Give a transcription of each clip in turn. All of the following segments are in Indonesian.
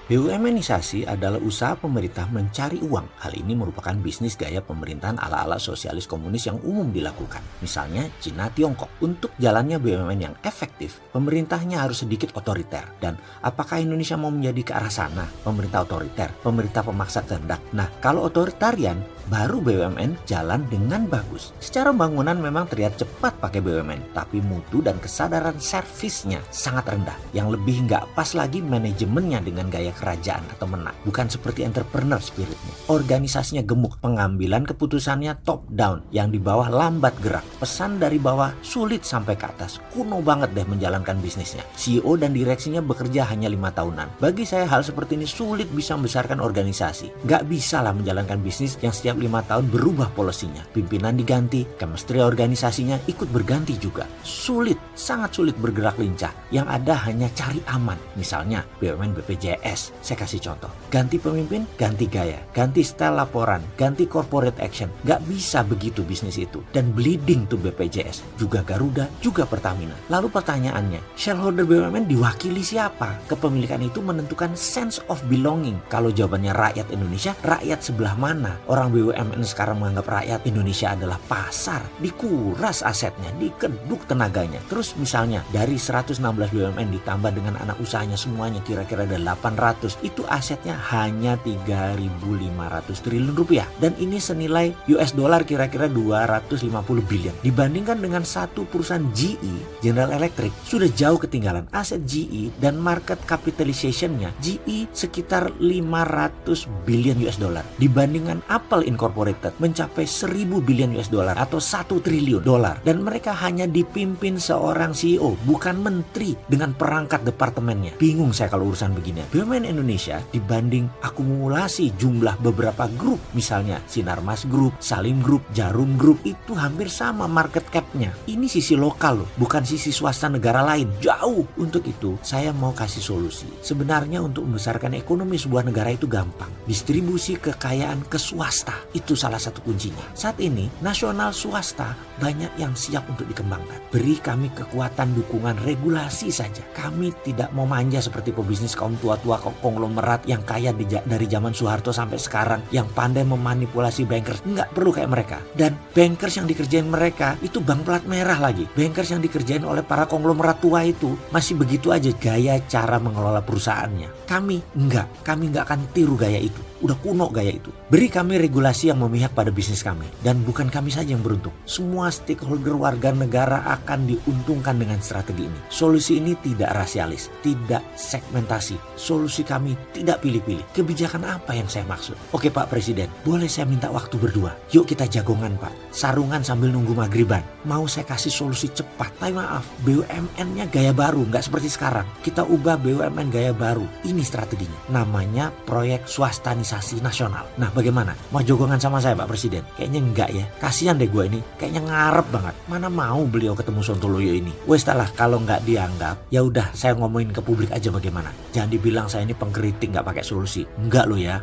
BUMNisasi adalah usaha pemerintah mencari uang. Hal ini merupakan bisnis gaya pemerintahan ala-ala sosialis komunis yang umum dilakukan. Misalnya Cina, Tiongkok. Untuk jalannya BUMN yang efektif, pemerintahnya harus sedikit otoriter. Dan apakah Indonesia mau menjadi ke arah sana? Pemerintah otoriter, pemerintah pemaksa kehendak. Nah, kalau otoritarian, baru BUMN jalan dengan bagus. Secara bangunan memang terlihat cepat pakai BUMN, tapi mutu dan kesadaran servisnya sangat rendah. Yang lebih nggak pas lagi manajemennya dengan gaya kerajaan atau menang. Bukan seperti entrepreneur spiritnya. Organisasinya gemuk, pengambilan keputusannya top down, yang di bawah lambat gerak. Pesan dari bawah sulit sampai ke atas. Kuno banget deh menjalankan bisnisnya. CEO dan direksinya bekerja hanya 5 tahunan. Bagi saya hal seperti ini sulit bisa membesarkan organisasi. Nggak bisa lah menjalankan bisnis yang setiap 5 tahun berubah polisinya. Pimpinan diganti, chemistry organisasinya ikut berganti juga. Sulit, sangat sulit bergerak lincah. Yang ada hanya cari aman. Misalnya BUMN BPJS. Saya kasih contoh. Ganti pemimpin, ganti gaya. Ganti style laporan, ganti corporate action. Gak bisa begitu bisnis itu. Dan bleeding to BPJS. Juga Garuda, juga Pertamina. Lalu pertanyaannya, shareholder BUMN diwakili siapa? Kepemilikan itu menentukan sense of belonging. Kalau jawabannya rakyat Indonesia, rakyat sebelah mana? Orang BUMN sekarang menganggap rakyat Indonesia adalah pasar. Dikuras asetnya, dikeduk tenaganya. Terus misalnya dari 116 BUMN ditambah dengan anak usahanya semuanya kira-kira ada 800. Itu asetnya hanya 3.500 triliun rupiah. Dan ini senilai US dollar kira-kira 250 billion. Dibandingkan dengan satu perusahaan GE, General Electric, sudah jauh ketinggalan. Aset GE dan market capitalization-nya GE sekitar 500 billion US dollar. Dibandingkan Apple Incorporated mencapai 1000 billion US dollar atau 1 triliun dolar. Dan mereka hanya dipimpin seorang CEO, bukan menteri dengan perangkat departemennya. Bingung saya kalau urusan begini. BUMN Indonesia dibanding akumulasi jumlah beberapa grup, misalnya Sinarmas Group, Salim Group, Jarum Group, itu hampir sama market cap-nya. Ini sisi lokal loh, bukan sisi swasta negara lain. Jauh. Untuk itu, saya mau kasih solusi. Sebenarnya untuk membesarkan ekonomi sebuah negara itu gampang. Distribusi kekayaan ke swasta, itu salah satu kuncinya. Saat ini, nasional swasta banyak yang siap untuk dikembangkan. Beri kami kekuatan dukungan regulasi saja. Kami tidak mau manja seperti pebisnis kaum tua-tua konglomerat yang kaya dari zaman Soeharto sampai sekarang, yang pandai memanipulasi bankers. Nggak perlu kayak mereka. Dan bankers yang dikerjain mereka itu bank plat merah lagi. Bankers yang dikerjain oleh para konglomerat tua itu masih begitu aja gaya cara mengelola perusahaannya. Kami nggak akan tiru gaya itu. Udah kuno gaya itu. Beri kami regulasi yang memihak pada bisnis kami. Dan bukan kami saja yang beruntung. Semua stakeholder warga negara akan diuntungkan dengan strategi ini. Solusi ini tidak rasialis, tidak segmentasi. Solusi kami tidak pilih-pilih. Kebijakan apa yang saya maksud? Oke Pak Presiden, boleh saya minta waktu berdua? Yuk kita jagongan Pak. Sarungan sambil nunggu maghriban. Mau saya kasih solusi cepat. Tapi maaf, BUMN-nya gaya baru, nggak seperti sekarang. Kita ubah BUMN gaya baru. Ini strateginya. Namanya proyek swastanisasi nasional. Nah bagaimana? Mau jagongan sama saya Pak Presiden? Kayaknya enggak ya. Kasihan deh gue ini. Kayaknya ngarep banget. Mana mau beliau ketemu Sontoloyo ini. Wes lah, kalau nggak dianggap, ya udah saya ngomongin ke publik aja bagaimana. Jangan dibilang saya ini pengkritik nggak pakai solusi. Enggak loh ya.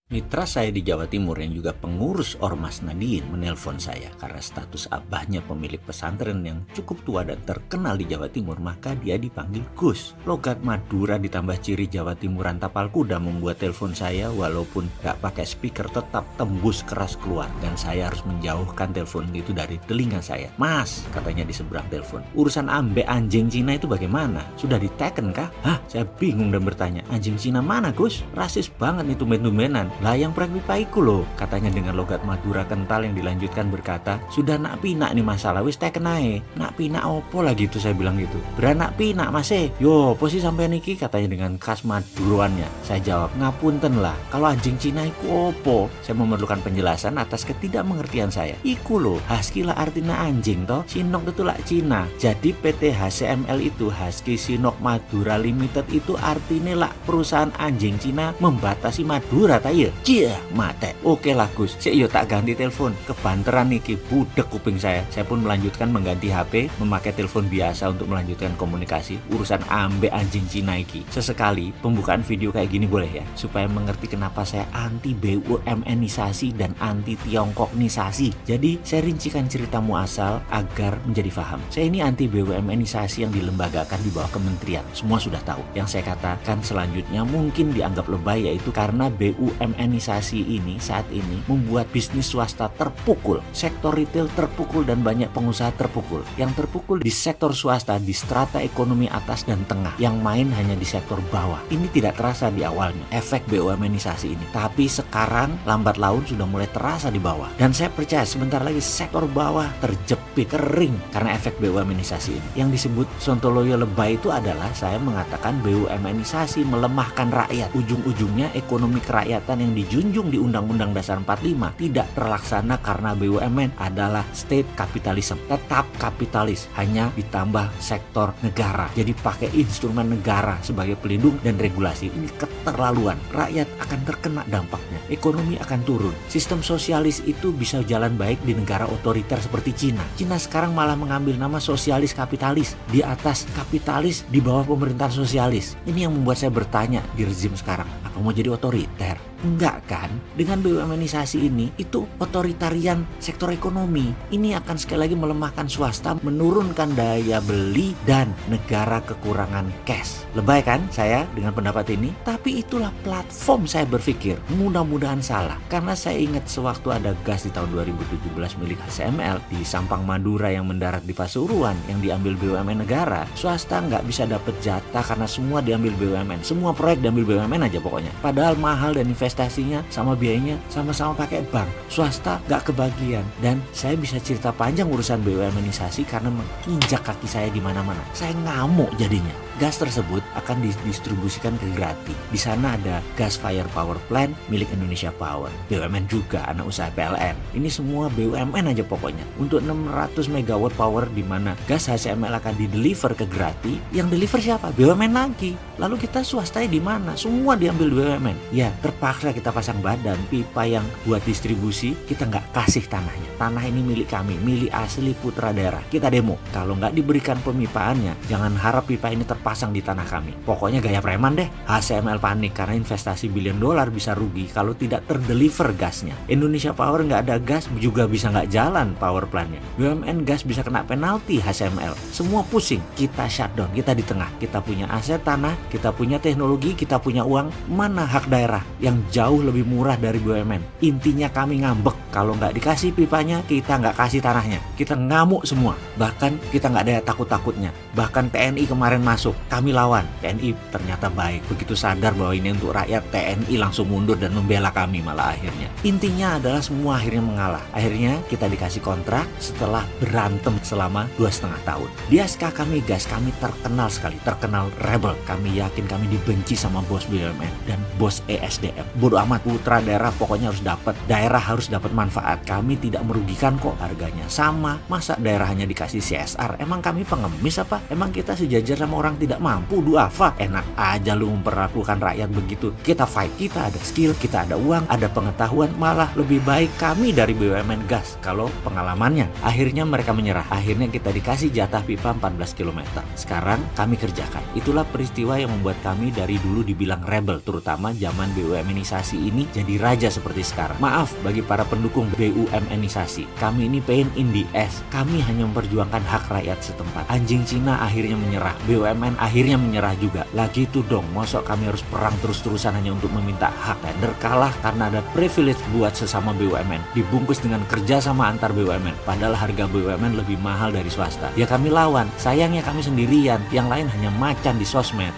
Mitra saya di Jawa Timur yang juga pengurus Ormas Nahdien menelpon saya karena status abahnya pemilik pesantren yang cukup tua dan terkenal di Jawa Timur, maka dia dipanggil Gus. Logat Madura ditambah ciri Jawa Timuran tapal kuda membuat telepon saya walaupun gak pakai speaker tetap tembus keras keluar dan saya harus menjauhkan telepon itu dari telinga saya. Mas, katanya di seberang telepon, urusan ambek anjing Cina itu bagaimana? Sudah diteken kah? Hah? Saya bingung dan bertanya, anjing Cina mana Gus? Rasis banget nih tumben-tumbenan. Lah yang prank pipaiku loh, katanya dengan logat Madura kental yang dilanjutkan berkata, sudah nak pinak nih masalah, wis teken ae. Nak pinak opo lah gitu, saya bilang gitu. Beranak pinak mas yo posisi sampai niki, katanya dengan khas Maduroannya. Saya jawab, ngapunten lah, kalau anjing Cina iku opo? Saya memerlukan penjelasan atas ketidakmengertian saya. Iku loh, husky lah artinya anjing toh, Sinok itu lah Cina. Jadi PT HCML itu Husky Sinok Madura Limited itu artinya lah perusahaan anjing Cina membatasi Madura tayo. cia mate. Oke lah Gus, saya yo tak ganti telepon. Kebanteran niki, budek kuping saya. Saya pun melanjutkan mengganti HP, memakai telepon biasa untuk melanjutkan komunikasi. Urusan ambek anjing Cina iki. Sesekali pembukaan video kayak gini boleh ya, supaya mengerti kenapa saya anti BUMN-isasi dan anti Tiongkoknisasi. Jadi saya rincikan cerita muasal agar menjadi paham. Saya ini anti BUMN-isasi yang dilembagakan di bawah kementerian. Semua sudah tahu. Yang saya katakan selanjutnya mungkin dianggap lebay, yaitu karena BUMN-isasi ini saat ini membuat bisnis swasta terpukul, sektor retail terpukul, dan banyak pengusaha terpukul. Yang terpukul di sektor swasta di strata ekonomi atas dan tengah, yang main hanya di sektor bawah. Ini tidak terasa di awalnya efek BUMN-isasi ini, tapi sekarang lambat laun sudah mulai terasa di bawah. Dan saya percaya sebentar lagi sektor bawah terjepit kering karena efek BUMN-isasi ini. Yang disebut sontoloyo lebay itu adalah saya mengatakan BUMN-isasi melemahkan rakyat. Ujung-ujungnya ekonomi kerakyatan yang dijunjung di Undang-Undang Dasar 45 tidak terlaksana karena BUMN adalah state capitalism, tetap kapitalis, hanya ditambah sektor negara. Jadi pakai instrumen negara sebagai pelindung dan regulasi. Ini keterlaluan. Rakyat akan terkena dampaknya. Ekonomi akan turun. Sistem sosialis itu bisa jalan baik di negara otoriter seperti Cina. Cina sekarang malah mengambil nama sosialis kapitalis. Di atas kapitalis, di bawah pemerintahan sosialis. Ini yang membuat saya bertanya di rezim sekarang, apa mau jadi otoriter? Enggak kan? Dengan BUMN-isasi ini, itu otoritarian sektor ekonomi. Ini akan sekali lagi melemahkan swasta, menurunkan daya beli, dan negara kekurangan cash. Lebay kan saya dengan pendapat ini? Tapi itulah platform saya berpikir. Mudah-mudahan salah. Karena saya ingat sewaktu ada gas di tahun 2017 milik HCML di Sampang Madura yang mendarat di Pasuruan yang diambil BUMN negara, swasta nggak bisa dapat jatah karena semua diambil BUMN. Semua proyek diambil BUMN aja pokoknya. Padahal mahal dan investasinya sama biayanya sama-sama pakai bank. Swasta nggak kebagian. Dan saya bisa cerita panjang urusan BUMNisasi karena menginjak kaki saya di mana-mana. Saya ngamuk jadinya. Gas tersebut akan didistribusikan ke Grati. Di sana ada gas fire power plant milik Indonesia Power. BUMN juga, anak usaha PLN. Ini semua BUMN aja pokoknya. Untuk 600 megawatt power di mana gas HCML akan dideliver ke Grati, yang deliver siapa? BUMN lagi. Lalu kita swastanya di mana? Semua diambil BUMN. Ya, terpaksa kita pasang badan. Pipa yang buat distribusi, kita nggak kasih tanahnya. Tanah ini milik kami, milik asli putra daerah. Kita demo. Kalau nggak diberikan pemipaannya, jangan harap pipa ini terpasang di tanah kami. Pokoknya gaya preman deh. HCML panik karena investasi $1 billion bisa rugi kalau tidak terdeliver gasnya. Indonesia Power nggak ada gas juga bisa nggak jalan power plantnya. BUMN gas bisa kena penalti HCML. Semua pusing. Kita shutdown. Kita di tengah. Kita punya aset tanah, kita punya teknologi, kita punya uang. Mana hak daerah yang jauh lebih murah dari BUMN? Intinya kami ngambek. Kalau nggak dikasih pipanya, kita nggak kasih tanahnya. Kita ngamuk semua. Bahkan kita nggak ada takut-takutnya. Bahkan TNI kemarin masuk. Kami lawan. TNI ternyata baik. Begitu sadar bahwa ini untuk rakyat, TNI langsung mundur dan membela kami malah akhirnya. Intinya adalah semua akhirnya mengalah. Akhirnya kita dikasih kontrak setelah berantem selama 2,5 tahun. Di SK kami gas, kami terkenal sekali. Terkenal rebel. Kami yakin kami dibenci sama bos BUMN dan bos ESDM. Bodoh amat, putra daerah pokoknya harus dapat. Daerah harus dapat manfaat. Kami tidak merugikan kok, harganya sama. Masa daerah hanya dikasih CSR? Emang kami pengemis apa? Emang kita sejajar sama orang tidak mampu? Duafa, enak aja lu memperlakukan rakyat begitu. Kita fight, kita ada skill, kita ada uang, ada pengetahuan, malah lebih baik kami dari BUMN gas kalau pengalamannya. Akhirnya mereka menyerah. Akhirnya kita dikasih jatah pipa 14 km. Sekarang kami kerjakan. Itulah peristiwa yang membuat kami dari dulu dibilang rebel, terutama zaman BUMNisasi ini jadi raja seperti sekarang. Maaf bagi para pendukung BUMNisasi. Kami ini pain in the ass. Kami hanya memperjuangkan hak rakyat setempat. Anjing Cina akhirnya menyerah. BUMN akhirnya menyerah juga. Lagi itu dong, mosok kami harus perang terus-terusan hanya untuk meminta hak. Tender kalah karena ada privilege buat sesama BUMN. Dibungkus dengan kerjasama antar BUMN. Padahal harga BUMN lebih mahal dari swasta. Ya kami lawan. Sayangnya kami sendirian. Yang lain hanya macan di sosmed.